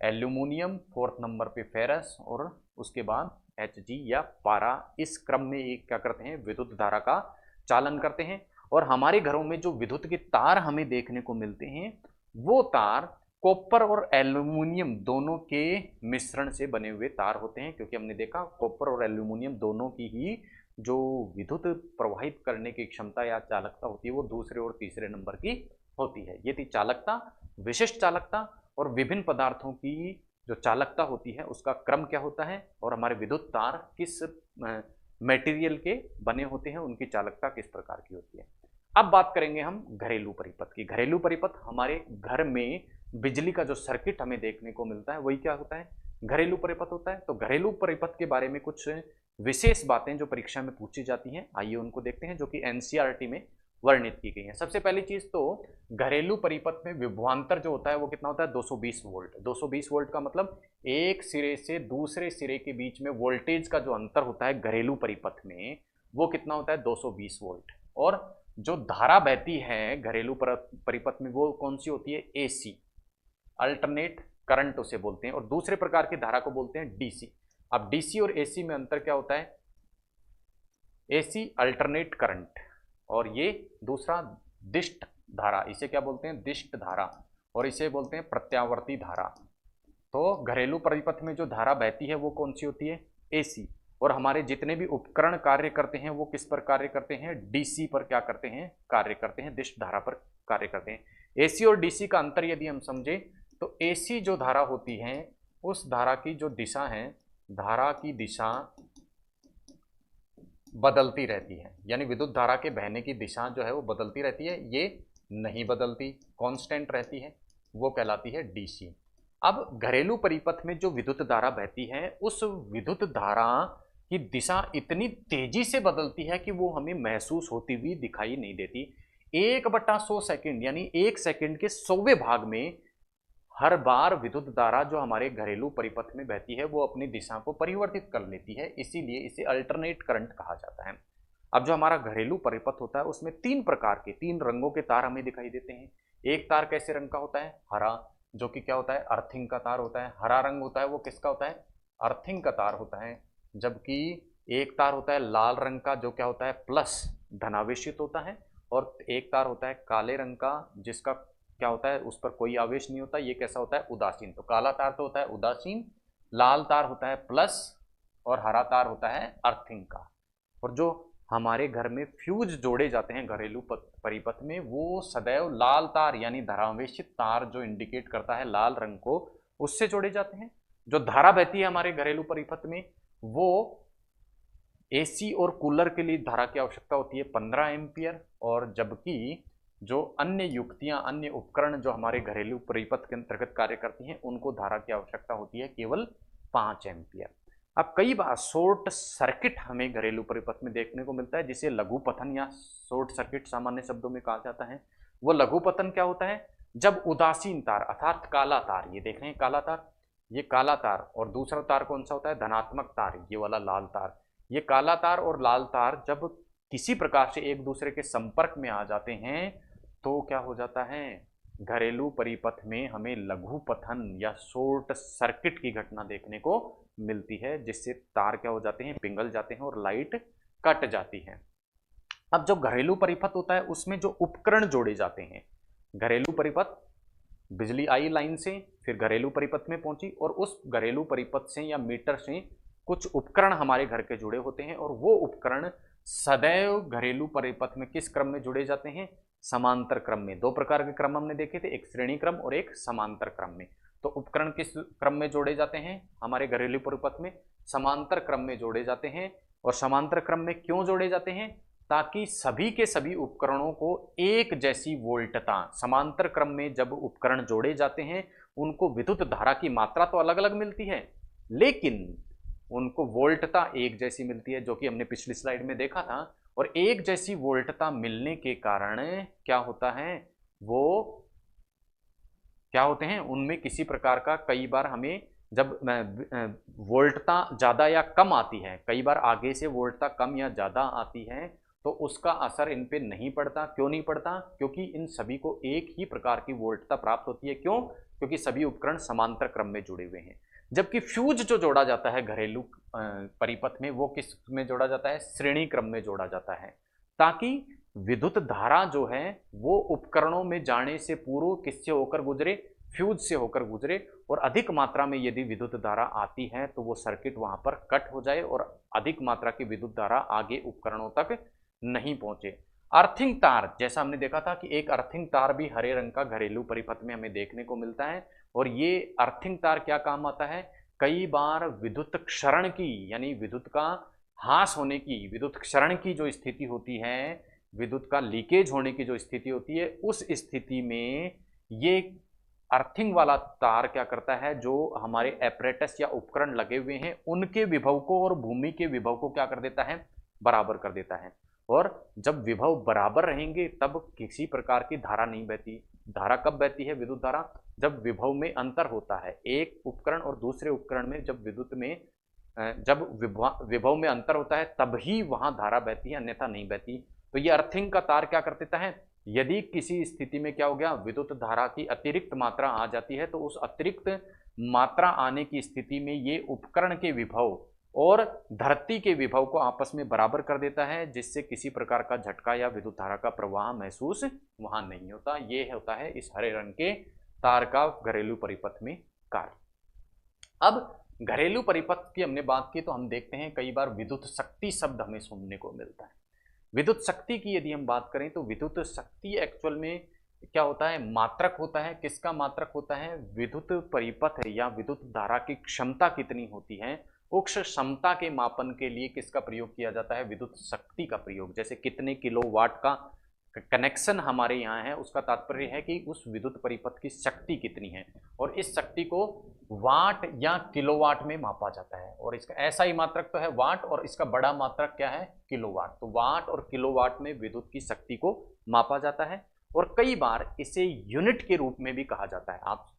एल्यूमिनियम, फोर्थ नंबर पे फेरस, और उसके बाद Hg या पारा। इस क्रम में एक क्या करते हैं, विद्युत धारा का चालन करते हैं। और हमारे घरों में जो विद्युत के तार हमें देखने को मिलते हैं वो तार कॉपर और एल्यूमिनियम दोनों के मिश्रण से बने हुए तार होते हैं। क्योंकि हमने देखा कॉपर और एल्यूमिनियम दोनों की ही जो विद्युत प्रवाहित करने की क्षमता या चालकता होती है वो दूसरे और तीसरे नंबर की होती है। ये थी चालकता, विशिष्ट चालकता और विभिन्न पदार्थों की जो चालकता होती है उसका क्रम क्या होता है और हमारे विद्युत तार किस मटेरियल के बने होते हैं, उनकी चालकता किस प्रकार की होती है। अब बात करेंगे हम घरेलू परिपथ की। घरेलू परिपथ हमारे घर में बिजली का जो सर्किट हमें देखने को मिलता है वही क्या होता है, घरेलू परिपथ होता है। तो घरेलू परिपथ के बारे में कुछ विशेष बातें जो परीक्षा में पूछी जाती हैं, आइए उनको देखते हैं, जो कि एनसीईआरटी में वर्णित की गई है। सबसे पहली चीज तो घरेलू परिपथ में विभवांतर जो होता है वो कितना होता है, 220 वोल्ट। 220 वोल्ट का मतलब एक सिरे से दूसरे सिरे के बीच में वोल्टेज का जो अंतर होता है घरेलू परिपथ में वो कितना होता है, 220 वोल्ट। और जो धारा बहती है घरेलू परिपथ में वो कौन सी होती है, एसी, अल्टरनेट करंट उसे बोलते हैं, और दूसरे प्रकार की धारा को बोलते हैं डीसी। अब डीसी और एसी में अंतर क्या होता है, एसी अल्टरनेट करंट, और ये दूसरा दिष्ट धारा, इसे क्या बोलते हैं, दिष्ट धारा, और इसे बोलते हैं प्रत्यावर्ती धारा। तो घरेलू परिपथ में जो धारा बहती है वो कौन सी होती है, एसी। और हमारे जितने भी उपकरण कार्य करते हैं वो किस पर कार्य करते हैं, डीसी पर क्या करते हैं, कार्य करते हैं, दिष्ट धारा पर कार्य करते हैं। एसी और डीसी का अंतर यदि हम समझे तो एसी जो धारा होती है उस धारा की जो दिशा है, धारा की दिशा बदलती रहती है, यानी विद्युत धारा के बहने की दिशा जो है वो बदलती रहती है, ये नहीं बदलती, कांस्टेंट रहती है, वो कहलाती है डीसी। अब घरेलू परिपथ में जो विद्युत धारा बहती है उस विद्युत धारा की दिशा इतनी तेजी से बदलती है कि वो हमें महसूस होती हुई दिखाई नहीं देती। 1/100 सेकंड यानी 1 सेकंड के 100वें भाग में हर बार विद्युत धारा जो हमारे घरेलू परिपथ में बहती है वो अपनी दिशा को परिवर्तित कर लेती है, इसीलिए इसे अल्टरनेट करंट कहा जाता है। अब जो हमारा घरेलू परिपथ होता है उसमें 3 प्रकार के 3 रंगों के तार हमें दिखाई देते हैं। एक तार कैसे रंग का होता है, हरा, जो कि क्या होता है, अर्थिंग का तार होता है। हरा रंग होता है वो किसका होता है, अर्थिंग का तार होता है। जबकि एक तार होता है लाल रंग का जो क्या होता है, प्लस धनावेशित होता है। और एक तार होता है काले रंग का जिसका क्या होता है, उस पर कोई आवेश नहीं होता, ये कैसा होता है, उदासीन। तो काला तार तो होता है उदासीन, लाल तार होता है प्लस, और हरा तार होता है अर्थिंग का। और जो हमारे घर में फ्यूज जोड़े जाते हैं घरेलू परिपथ में वो सदैव लाल तार यानी धरावेशित तार जो इंडिकेट करता है लाल रंग को, उससे जोड़े जाते हैं। जो धारा बहती है हमारे घरेलू परिपथ में वो एसी और कूलर के लिए धारा की आवश्यकता होती है 15 एम्पियर, और जबकि जो अन्य युक्तियां, अन्य उपकरण जो हमारे घरेलू परिपथ के अंतर्गत कार्य करती हैं उनको धारा की आवश्यकता होती है केवल 5 एम्पियर। अब कई बार शॉर्ट सर्किट हमें घरेलू परिपथ में देखने को मिलता है, जिसे लघुपथन या शॉर्ट सर्किट सामान्य शब्दों में कहा जाता है। वो लघुपथन क्या होता है, जब उदासीन तार अर्थात काला तार, ये देख रहे हैं काला तार, ये काला तार, और दूसरा तार कौन सा होता है, धनात्मक तार, ये वाला लाल तार। ये काला तार और लाल तार जब किसी प्रकार से एक दूसरे के संपर्क में आ जाते हैं तो क्या हो जाता है, घरेलू परिपथ में हमें लघुपथन या शॉर्ट सर्किट की घटना देखने को मिलती है, जिससे तार क्या हो जाते हैं, पिघल जाते हैं और लाइट कट जाती है। अब जो घरेलू परिपथ होता है उसमें जो उपकरण जोड़े जाते हैं, घरेलू परिपथ बिजली आई लाइन से फिर घरेलू परिपथ में पहुंची, और उस घरेलू परिपथ से या मीटर से कुछ उपकरण हमारे घर के जुड़े होते हैं, और वो उपकरण सदैव घरेलू परिपथ में किस क्रम में जुड़े जाते हैं, समांतर क्रम में। 2 प्रकार के क्रम हमने देखे थे, एक श्रेणी क्रम और एक समांतर क्रम में। तो उपकरण किस क्रम में जोड़े जाते हैं हमारे घरेलू परिपथ में, समांतर क्रम में जोड़े जाते हैं। और समांतर क्रम में क्यों जोड़े जाते हैं, ताकि सभी के सभी उपकरणों को एक जैसी वोल्टता, समांतर क्रम में जब उपकरण जोड़े जाते हैं उनको विद्युत धारा की मात्रा तो अलग अलग मिलती है लेकिन उनको वोल्टता एक जैसी मिलती है, जो कि हमने पिछली स्लाइड में देखा था। और एक जैसी वोल्टता मिलने के कारण क्या होता है, वो क्या होते हैं, उनमें किसी प्रकार का, कई बार हमें जब वोल्टता ज़्यादा या कम आती है, कई बार आगे से वोल्टता कम या ज़्यादा आती है तो उसका असर इन पे नहीं पड़ता। क्यों नहीं पड़ता, क्योंकि इन सभी को एक ही प्रकार की वोल्टता प्राप्त होती है। क्यों, क्योंकि सभी उपकरण समांतर क्रम में जुड़े हुए हैं। जबकि फ्यूज जो जोड़ा जाता है घरेलू परिपथ में वो किस में जोड़ा जाता है, श्रेणी क्रम में जोड़ा जाता है, ताकि विद्युत धारा जो है वो उपकरणों में जाने से पूर्व किससे होकर गुजरे, फ्यूज से होकर गुजरे, और अधिक मात्रा में यदि विद्युत धारा आती है तो वो सर्किट वहां पर कट हो जाए और अधिक मात्रा की विद्युत धारा आगे उपकरणों तक नहीं पहुंचे। अर्थिंग तार, जैसा हमने देखा था कि एक अर्थिंग तार भी हरे रंग का घरेलू परिपथ में हमें देखने को मिलता है, और ये अर्थिंग तार क्या काम आता है, कई बार विद्युत क्षरण की यानी विद्युत का हास होने की, विद्युत क्षरण की जो स्थिति होती है, विद्युत का लीकेज होने की जो स्थिति होती है, उस स्थिति में ये अर्थिंग वाला तार क्या करता है, जो हमारे एपरेटस या उपकरण लगे हुए हैं उनके विभव को और भूमि के विभव को क्या कर देता है, बराबर कर देता है। और जब विभव बराबर रहेंगे तब किसी प्रकार की धारा नहीं बहती। धारा कब बहती है विद्युत धारा, जब विभव में अंतर होता है, एक उपकरण और दूसरे उपकरण में जब विद्युत में जब विभव में अंतर होता है तभी वहां धारा बहती है, अन्यथा नहीं बहती। तो ये अर्थिंग का तार क्या कर देता है, यदि किसी स्थिति में क्या हो गया, विद्युत धारा की अतिरिक्त मात्रा आ जाती है, तो उस अतिरिक्त मात्रा आने की स्थिति में ये उपकरण के विभव और धरती के विभव को आपस में बराबर कर देता है, जिससे किसी प्रकार का झटका या विद्युत धारा का प्रवाह महसूस वहां नहीं होता। ये होता है इस हरे रंग के तार का घरेलू परिपथ में कार्य। अब घरेलू परिपथ की हमने बात की, तो हम देखते हैं कई बार विद्युत शक्ति शब्द हमें सुनने को मिलता है। विद्युत शक्ति की यदि हम बात करें तो विद्युत शक्ति एक्चुअल में क्या होता है, मात्रक होता है। किसका मात्रक होता है, विद्युत परिपथ या विद्युत धारा की क्षमता कितनी होती है, उस क्षमता के मापन के लिए किसका प्रयोग किया जाता है, विद्युत शक्ति का प्रयोग। जैसे कितने किलोवाट का कनेक्शन हमारे यहाँ है, उसका तात्पर्य है कि उस विद्युत परिपथ की शक्ति कितनी है, और इस शक्ति को वाट या किलोवाट में मापा जाता है। और इसका ऐसा ही मात्रक तो है वाट, और इसका बड़ा मात्रक क्या है, किलोवाट। तो वाट और किलोवाट में विद्युत की शक्ति को मापा जाता है, और कई बार इसे यूनिट के रूप में भी कहा जाता है। आप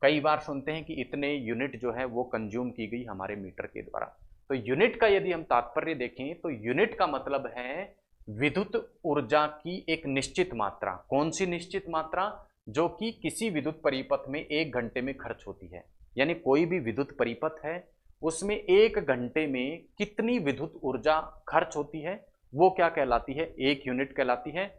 कई बार सुनते हैं कि इतने यूनिट जो है वो कंज्यूम की गई हमारे मीटर के द्वारा। तो यूनिट का यदि हम तात्पर्य देखें तो यूनिट का मतलब है विद्युत ऊर्जा की एक निश्चित मात्रा। कौन सी निश्चित मात्रा, जो कि किसी विद्युत परिपथ में 1 घंटे में खर्च होती है। यानी कोई भी विद्युत परिपथ है उसमें 1 घंटे में कितनी विद्युत ऊर्जा खर्च होती है, वो क्या कहलाती है, 1 यूनिट कहलाती है।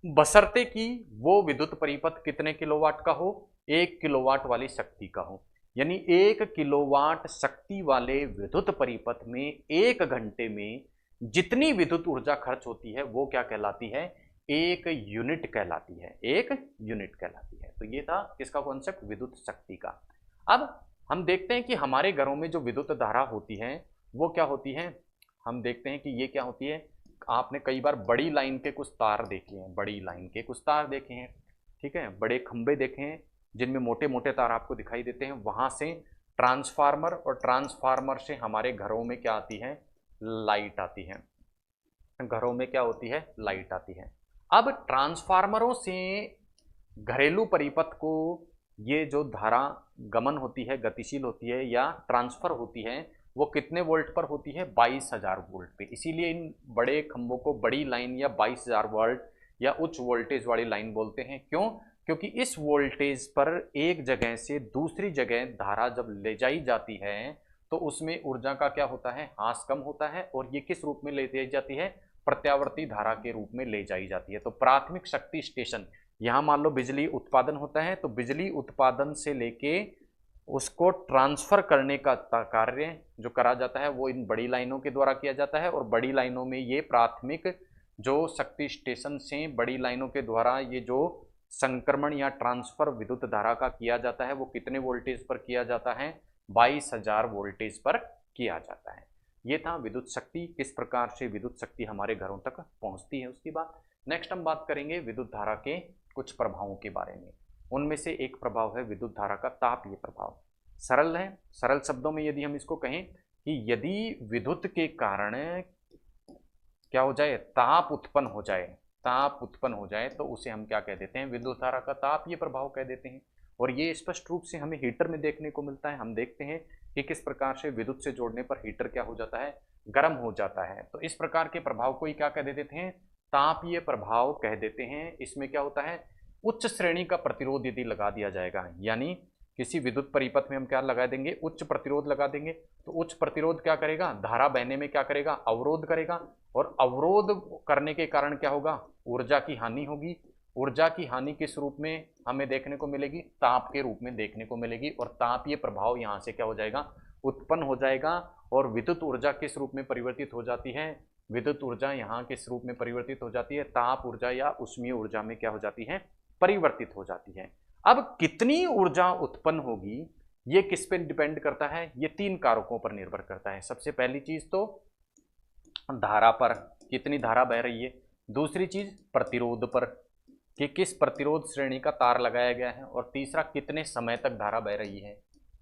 बशर्ते कि वो विद्युत परिपथ कितने किलोवाट का हो, 1 किलोवाट वाली शक्ति का हो। यानी 1 किलोवाट शक्ति वाले विद्युत परिपथ में 1 घंटे में जितनी विद्युत ऊर्जा खर्च होती है वो क्या कहलाती है, 1 यूनिट कहलाती है, 1 यूनिट कहलाती है। तो ये था किसका कॉन्सेप्ट, विद्युत शक्ति का। अब हम देखते हैं कि हमारे घरों में जो विद्युत धारा होती है वो क्या होती है, हम देखते हैं कि ये क्या होती है। आपने कई बार बड़ी लाइन के कुछ तार देखे हैं, बड़ी लाइन के कुछ तार देखे हैं, ठीक है, बड़े खंबे देखे हैं जिनमें मोटे मोटे तार आपको दिखाई देते हैं। वहां से ट्रांसफार्मर, और ट्रांसफार्मर से हमारे घरों में क्या आती है, लाइट आती है। घरों में क्या होती है, लाइट आती है। अब ट्रांसफार्मरों से घरेलू परिपथ को ये जो धारा गमन होती है, गतिशील होती है या ट्रांसफर होती है, वो कितने वोल्ट पर होती है, 22,000 वोल्ट पे। इसीलिए इन बड़े खंभों को बड़ी लाइन या 22,000 वोल्ट या उच्च वोल्टेज वाली लाइन बोलते हैं। क्यों, क्योंकि इस वोल्टेज पर एक जगह से दूसरी जगह धारा जब ले जाई जाती है तो उसमें ऊर्जा का क्या होता है, ह्रास कम होता है। और ये किस रूप में ले जाई जाती है, प्रत्यावर्ती धारा के रूप में ले जाई जाती है। तो प्राथमिक शक्ति स्टेशन, यहाँ मान लो बिजली उत्पादन होता है, तो बिजली उत्पादन से लेके उसको ट्रांसफर करने का कार्य जो करा जाता है वो इन बड़ी लाइनों के द्वारा किया जाता है। और बड़ी लाइनों में ये प्राथमिक जो शक्ति स्टेशन से बड़ी लाइनों के द्वारा ये जो संक्रमण या ट्रांसफर विद्युत धारा का किया जाता है वो कितने वोल्टेज पर किया जाता है, 22,000 वोल्टेज पर किया जाता है। ये था विद्युत शक्ति, किस प्रकार से विद्युत शक्ति हमारे घरों तक पहुंचती है उसकी बात। नेक्स्ट हम बात करेंगे विद्युत धारा के कुछ प्रभावों के बारे में। उनमें से एक प्रभाव है विद्युत धारा का तापीय प्रभाव। सरल है, सरल शब्दों में यदि हम इसको कहें कि यदि विद्युत के कारण क्या हो जाए, ताप उत्पन्न हो जाए, ताप उत्पन्न हो जाए तो उसे हम क्या कह देते हैं, विद्युत धारा का तापीय प्रभाव कह देते हैं। और ये स्पष्ट रूप से हमें हीटर में देखने को मिलता है। हम देखते हैं कि किस प्रकार से विद्युत से जोड़ने पर हीटर क्या हो जाता है, गर्म हो जाता है। तो इस प्रकार के प्रभाव को ही क्या कह देते हैं, तापीय प्रभाव कह देते हैं। इसमें क्या होता है, उच्च श्रेणी का प्रतिरोध यदि लगा दिया जाएगा, यानी किसी विद्युत परिपथ में हम क्या लगा देंगे, उच्च प्रतिरोध लगा देंगे, तो उच्च प्रतिरोध क्या करेगा, धारा बहने में क्या करेगा, अवरोध करेगा। और अवरोध करने के कारण क्या होगा, ऊर्जा की हानि होगी। ऊर्जा की हानि किस रूप में हमें देखने को मिलेगी, ताप के रूप में देखने को मिलेगी। और तापीय प्रभाव यहाँ से क्या हो जाएगा, उत्पन्न हो जाएगा। और विद्युत ऊर्जा किस रूप में परिवर्तित हो जाती है, विद्युत ऊर्जा यहाँ किस रूप में परिवर्तित हो जाती है, ताप ऊर्जा या ऊष्मीय ऊर्जा में क्या हो जाती है, परिवर्तित हो जाती है। अब कितनी ऊर्जा उत्पन्न होगी ये किस पे डिपेंड करता है? ये 3 कारकों पर निर्भर करता है। सबसे पहली चीज तो धारा पर, कितनी धारा बह रही है। दूसरी चीज प्रतिरोध पर, कि किस प्रतिरोध श्रेणी का तार लगाया गया है। और तीसरा कितने समय तक धारा बह रही है।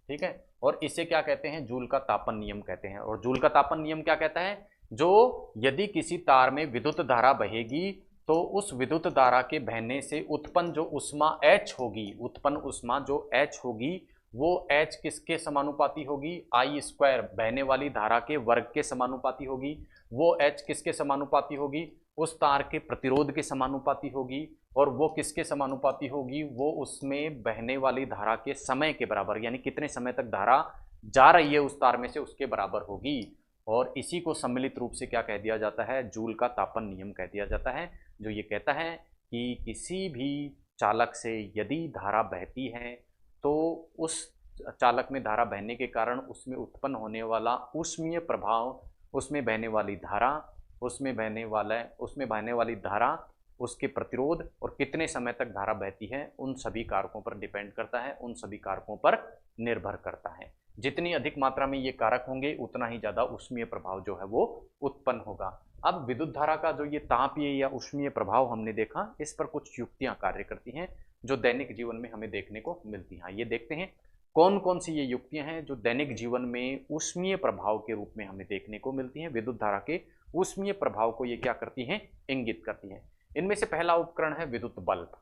ठीक है, और इसे क्या कहते हैं? जूल का तापन नियम कहते हैं। और जूल का तापन नियम क्या कहता है? जो यदि किसी तार में विद्युत धारा बहेगी तो उस विद्युत धारा के बहने से उत्पन्न जो ऊष्मा H होगी, उत्पन्न ऊष्मा जो H होगी, वो H किसके समानुपाती होगी? I स्क्वायर, बहने वाली धारा के वर्ग के समानुपाती होगी। वो H किसके समानुपाती होगी? उस तार के प्रतिरोध के समानुपाती होगी। और वो किसके समानुपाती होगी? वो उसमें बहने वाली धारा के समय के बराबर, यानी कितने समय तक धारा जा रही है उस तार में से, उसके बराबर होगी। और इसी को सम्मिलित रूप से क्या कह दिया जाता है? जूल का तापन नियम कह दिया जाता है, जो ये कहता है कि किसी भी चालक से यदि धारा बहती है तो उस चालक में धारा बहने के कारण उसमें उत्पन्न होने वाला ऊष्मीय प्रभाव, उसमें बहने वाली धारा, उसमें बहने वाली धारा, उसके प्रतिरोध और कितने समय तक धारा बहती है, उन सभी कारकों पर डिपेंड करता है, उन सभी कारकों पर निर्भर करता है। जितनी अधिक मात्रा में ये कारक होंगे उतना ही ज़्यादा ऊष्मीय प्रभाव जो है वो उत्पन्न होगा। अब विद्युत धारा का जो ये तापीय या ऊष्मीय प्रभाव हमने देखा, इस पर कुछ युक्तियां कार्य करती हैं जो दैनिक जीवन में हमें देखने को मिलती हैं। ये देखते हैं कौन कौन सी ये युक्तियां हैं जो दैनिक जीवन में ऊष्मीय प्रभाव के रूप में हमें देखने को मिलती हैं। विद्युत धारा के ऊष्मीय प्रभाव को ये क्या करती हैं? इंगित करती हैं। इनमें से पहला उपकरण है विद्युत बल्ब।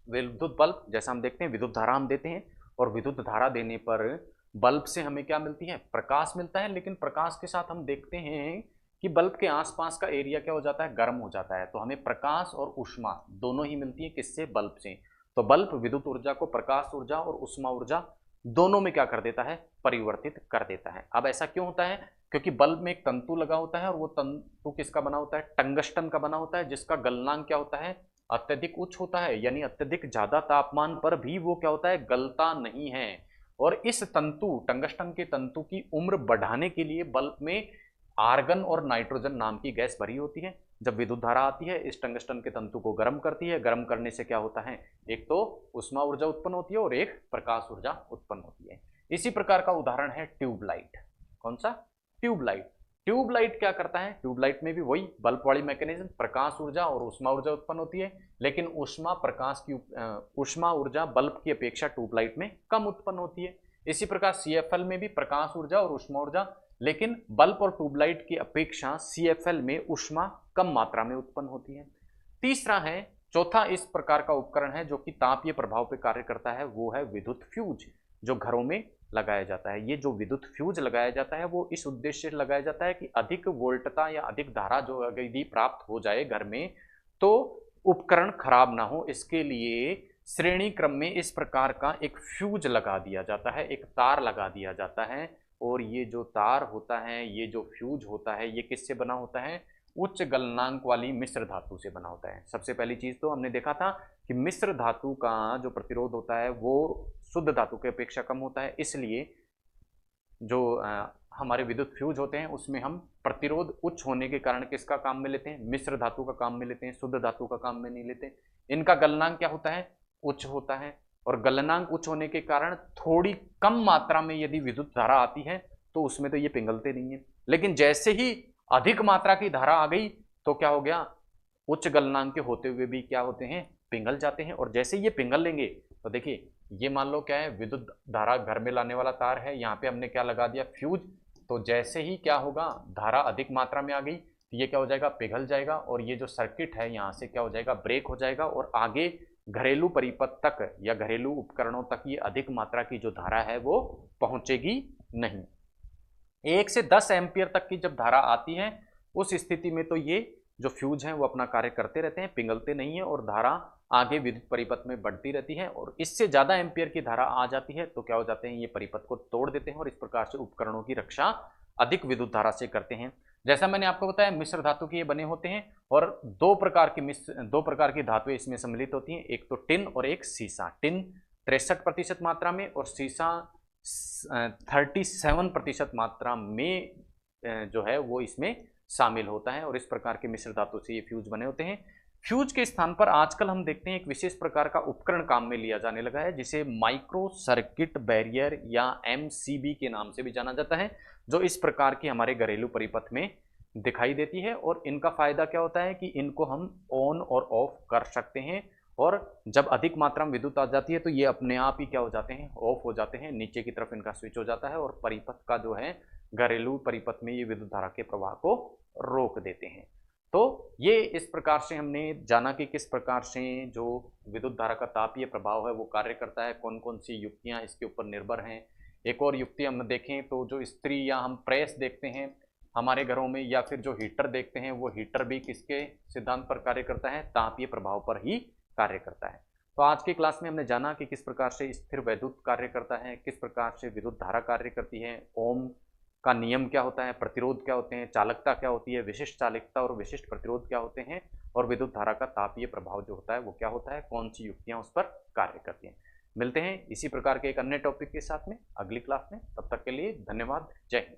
विद्युत बल्ब, जैसा हम देखते हैं विद्युत धारा हम देते हैं और विद्युत धारा देने पर बल्ब से हमें क्या मिलती है? प्रकाश मिलता है। लेकिन प्रकाश के साथ हम देखते हैं कि बल्ब के आसपास का एरिया क्या हो जाता है? गर्म हो जाता है। तो हमें प्रकाश और ऊष्मा दोनों ही मिलती है, किससे? बल्ब से। तो बल्ब विद्युत ऊर्जा को प्रकाश ऊर्जा और ऊष्मा ऊर्जा दोनों में क्या कर देता है? परिवर्तित कर देता है। अब ऐसा क्यों होता है? क्योंकि बल्ब में एक तंतु लगा होता है और वो तंतु किसका बना होता है? टंगस्टन का बना होता है, जिसका गलनांक क्या होता है? अत्यधिक उच्च होता है, यानी अत्यधिक ज्यादा तापमान पर भी वो क्या होता है? गलता नहीं है। और इस तंतु, टंगस्टन के तंतु की उम्र बढ़ाने के लिए बल्ब में आर्गन और नाइट्रोजन नाम की गैस भरी होती है। जब विद्युत धारा आती है इस टंगस्टन के तंतु को गर्म करती है। गर्म करने से क्या होता है? एक तो ऊष्मा ऊर्जा उत्पन्न होती है और एक प्रकाश ऊर्जा उत्पन्न होती है। इसी प्रकार का उदाहरण है ट्यूबलाइट। कौन सा? ट्यूबलाइट। ट्यूबलाइट क्या करता है? ट्यूबलाइट में भी वही बल्ब वाली मैकेनिज्म, प्रकाश ऊर्जा और ऊष्मा ऊर्जा उत्पन्न होती है। लेकिन ऊष्मा ऊर्जा बल्ब की अपेक्षा ट्यूबलाइट में कम उत्पन्न होती है। इसी प्रकार CFL में भी प्रकाश ऊर्जा और ऊष्मा ऊर्जा, लेकिन बल्ब और ट्यूबलाइट की अपेक्षा CFL में ऊष्मा कम मात्रा में उत्पन्न होती है। तीसरा है, चौथा इस प्रकार का उपकरण है जो कि तापीय प्रभाव पर कार्य करता है, वो है विद्युत फ्यूज, जो घरों में लगाया जाता है। ये जो विद्युत फ्यूज लगाया जाता है वो इस उद्देश्य से लगाया जाता है कि अधिक वोल्टता या अधिक धारा जो यदि प्राप्त हो जाए घर में तो उपकरण खराब ना हो, इसके लिए श्रेणी क्रम में इस प्रकार का एक फ्यूज लगा दिया जाता है, एक तार लगा दिया जाता है। और ये जो तार होता है, ये जो फ्यूज होता है, ये किससे बना होता है? उच्च गलनांक वाली मिश्र धातु से बना होता है। सबसे पहली चीज तो हमने देखा था कि मिश्र धातु का जो प्रतिरोध होता है वो शुद्ध धातु की अपेक्षा कम होता है। इसलिए जो हमारे विद्युत फ्यूज होते हैं उसमें हम प्रतिरोध उच्च होने के कारण किसका काम में लेते हैं? मिश्र धातु का काम में लेते हैं, शुद्ध धातु का काम में नहीं लेते। इनका गलनांक क्या होता है? उच्च होता है। और गलनांक उच्च होने के कारण थोड़ी कम मात्रा में यदि विद्युत धारा आती है तो उसमें तो ये पिघलते नहीं है। लेकिन जैसे ही अधिक मात्रा की धारा आ गई तो क्या हो गया? उच्च गलनांक के होते हुए भी क्या होते हैं? पिघल जाते हैं। और जैसे ये पिघल लेंगे तो देखिए, ये मान लो क्या है? विद्युत धारा घर में लाने वाला तार है, यहाँ पे हमने क्या लगा दिया? फ्यूज। तो जैसे ही क्या होगा? धारा अधिक मात्रा में आ गई तो ये क्या हो जाएगा? पिघल जाएगा। और ये जो सर्किट है यहाँ से क्या हो जाएगा? ब्रेक हो जाएगा और आगे घरेलू परिपथ तक या घरेलू उपकरणों तक ये अधिक मात्रा की जो धारा है वो पहुंचेगी नहीं। 1 से 10 एम्पियर तक की जब धारा आती है उस स्थिति में तो ये जो फ्यूज हैं वो अपना कार्य करते रहते हैं, पिघलते नहीं है और धारा आगे विद्युत परिपथ में बढ़ती रहती है। और इससे ज़्यादा एम्पियर की धारा आ जाती है तो क्या हो जाते हैं? ये परिपथ को तोड़ देते हैं और इस प्रकार से उपकरणों की रक्षा अधिक विद्युत धारा से करते हैं। जैसा मैंने आपको बताया मिश्र धातु के ये बने होते हैं और दो प्रकार की धातुएं इसमें सम्मिलित होती हैं, एक तो टिन और एक सीसा। टिन 63% मात्रा में और सीसा 37% मात्रा में जो है वो इसमें शामिल होता है। और इस प्रकार के मिश्र धातु से ये फ्यूज बने होते हैं। फ्यूज के स्थान पर आजकल हम देखते हैं एक विशेष प्रकार का उपकरण काम में लिया जाने लगा है, जिसे माइक्रो सर्किट बैरियर या एमसीबी के नाम से भी जाना जाता है, जो इस प्रकार की हमारे घरेलू परिपथ में दिखाई देती है। और इनका फायदा क्या होता है कि इनको हम ऑन और ऑफ कर सकते हैं, और जब अधिक मात्रा में विद्युत आ जाती है तो ये अपने आप ही क्या हो जाते हैं, ऑफ हो जाते हैं, नीचे की तरफ इनका स्विच हो जाता है और परिपथ का जो है घरेलू परिपथ में ये विद्युत धारा के प्रवाह को रोक देते हैं। तो ये इस प्रकार से हमने जाना कि किस प्रकार से जो विद्युत धारा का तापीय प्रभाव है वो कार्य करता है, कौन कौन सी युक्तियां इसके ऊपर निर्भर हैं। एक और युक्ति हम देखें तो जो इस्त्री या हम प्रेस देखते हैं हमारे घरों में, या फिर जो हीटर देखते हैं, वो हीटर भी किसके सिद्धांत पर कार्य करता है, तापीय प्रभाव पर ही कार्य करता है। तो आज की क्लास में हमने जाना कि किस प्रकार से स्थिर वैद्युत कार्य करता है, किस प्रकार से विद्युत धारा कार्य करती है, ओम का नियम क्या होता है, प्रतिरोध क्या होते हैं, चालकता क्या होती है, विशिष्ट चालकता और विशिष्ट प्रतिरोध क्या होते हैं, और विद्युत धारा का तापीय प्रभाव जो होता है वो क्या होता है, कौन सी युक्तियां उस पर कार्य करती हैं। मिलते हैं इसी प्रकार के एक अन्य टॉपिक के साथ में अगली क्लास में। तब तक के लिए धन्यवाद। जय हिंद।